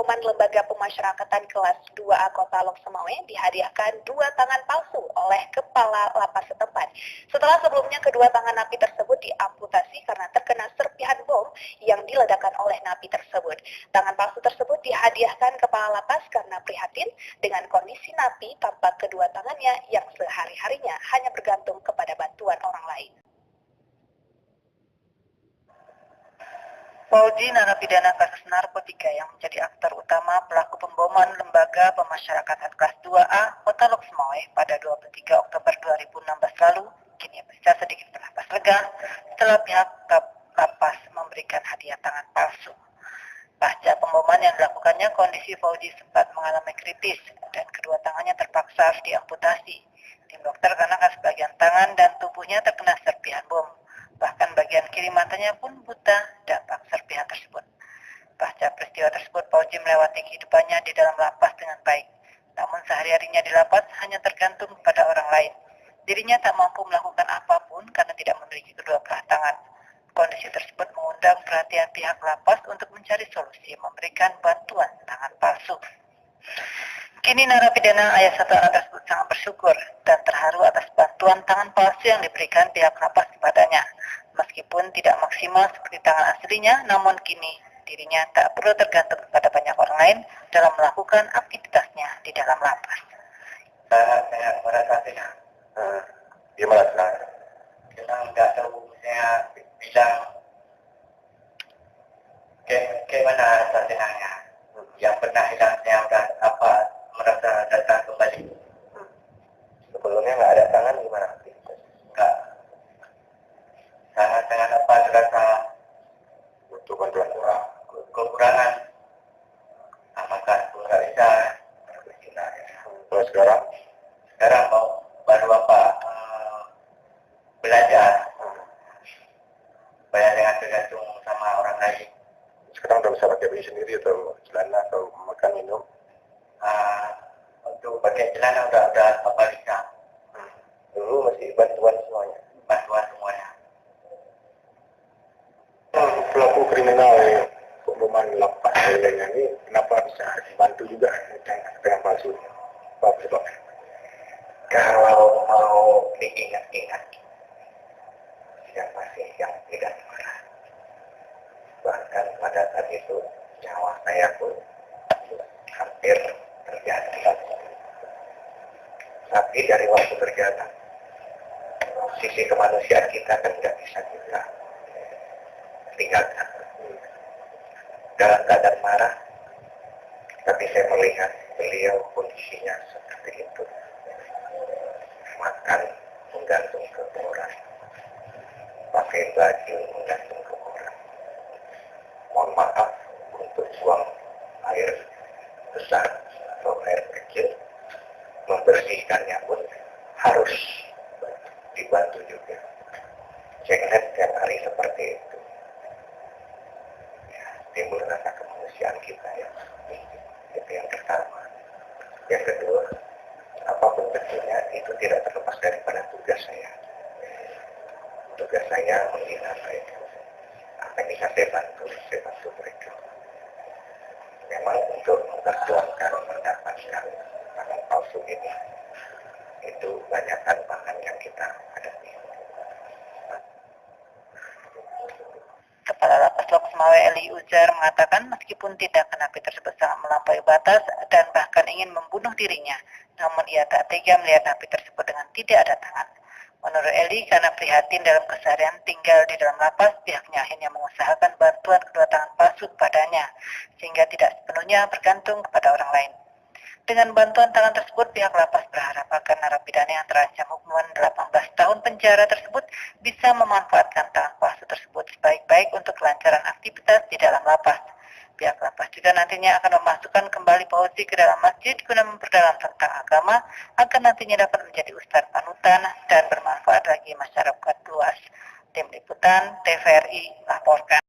pemboman lembaga pemasyarakatan kelas 2A Kota Lok Semawe dihadiahkan 2 tangan palsu oleh Kepala Lapas setempat. Setelah sebelumnya kedua tangan napi tersebut diamputasi karena terkena serpihan bom yang diledakkan oleh napi tersebut. Tangan palsu tersebut dihadiahkan Kepala Lapas karena prihatin dengan kondisi napi tanpa kedua tangannya yang sehari-harinya hanya bergantung kepada bantuan orang lain. Fauji, narapidana kasus narkotika yang menjadi aktor utama pelaku pemboman lembaga pemasyarakatan kelas 2A Kota Lok Semawe pada 23 Oktober 2016 lalu, kini bisa sedikit bernapas lega setelah pihak lapas memberikan hadiah tangan palsu. Pasca pemboman yang dilakukannya, kondisi Fauji sempat mengalami kritis dan kedua tangannya terpaksa harus diamputasi. Tim dokter karena sebagian tangan dan tubuhnya terkena serpihan bom. Bahkan bagian kiri matanya pun buta dampak serpihan tersebut. Pasca peristiwa tersebut, Fauji melewati kehidupannya di dalam lapas dengan baik. Namun sehari-harinya di lapas hanya tergantung pada orang lain. Dirinya tak mampu melakukan apapun karena tidak memiliki kedua belah tangan. Kondisi tersebut mengundang perhatian pihak lapas untuk mencari solusi memberikan bantuan tangan palsu. Kini narapidana ayah satu anak tersebut sangat bersyukur dan terharu atas bantuan tangan palsu yang diberikan pihak lapas kepadanya. Meskipun tidak maksimal seperti tangan aslinya, namun kini dirinya tak perlu tergantung kepada banyak orang lain dalam melakukan aktivitasnya di dalam lapas. Saya merasa senang. Gimana sekarang? Senang, nggak tahu saya bilang bagaimana rasa senangnya. Yang pernah hilang saya udah merasa datang kembali. Sebelumnya nggak ada tangan gimana? Nggak. Sangat-sangat terasa butuh bantuan kekurangan. Makan pun nggak bisa. Terus sekarang? Sekarang baru belajar. Banyak dengan tergantung sama orang lain. Sekarang udah bisa pakai baju sendiri atau celana atau makan minum? Untuk pakai celana udah bisa. Dulu masih bantuan semuanya. Pelaku kriminal pemboman lapas lainnya ini kenapa bisa dibantu juga dengan palsu? Apa sebabnya? Kalau mau diingat-ingat, siapa sih yang tidak marah? Bahkan pada saat itu nyawa saya pun hampir terjatuh. Tapi dari waktu terjatuh, sisi kemanusiaan kita kan tidak bisa kita tinggalkan. Dalam keadaan marah, tapi saya melihat beliau kondisinya seperti itu. Makan menggantung ke orang, pakai baju menggantung ke orang. Mohon maaf untuk buang air besar atau air kecil, membersihkannya pun harus dibantu juga. Saya ingat setiap hari seperti itu. Timbul rasa kemanusiaan kita ya. Itu yang pertama. Yang kedua, apapun bentuknya itu tidak terlepas daripada tugas saya. Tugas saya membina mereka. Apa yang bisa saya bantu mereka. Memang untuk memperjuangkan mendapatkan tangan palsu ini, itu banyak tantangan yang kita hadapi. Kepala Lapas Lok Semawe Eli Ujar mengatakan meskipun tindakan napi tersebut sangat melampaui batas dan bahkan ingin membunuh dirinya, namun ia tak tega melihat napi tersebut dengan tidak ada tangan. Menurut Eli, karena prihatin dalam keseharian tinggal di dalam lapas, pihaknya akhirnya mengusahakan bantuan kedua tangan palsu kepadanya, sehingga tidak sepenuhnya bergantung kepada orang lain. Dengan bantuan tangan tersebut, pihak lapas berharap agar narapidana yang terancam hukuman 18 tahun penjara tersebut bisa memanfaatkan tangan palsu tersebut sebaik-baik untuk kelancaran aktivitas di dalam lapas. Pihak lapas juga nantinya akan memasukkan kembali Fauji ke dalam masjid guna memperdalam tentang agama agar nantinya dapat menjadi ustadz panutan dan bermanfaat bagi masyarakat luas. Tim Liputan TVRI laporkan.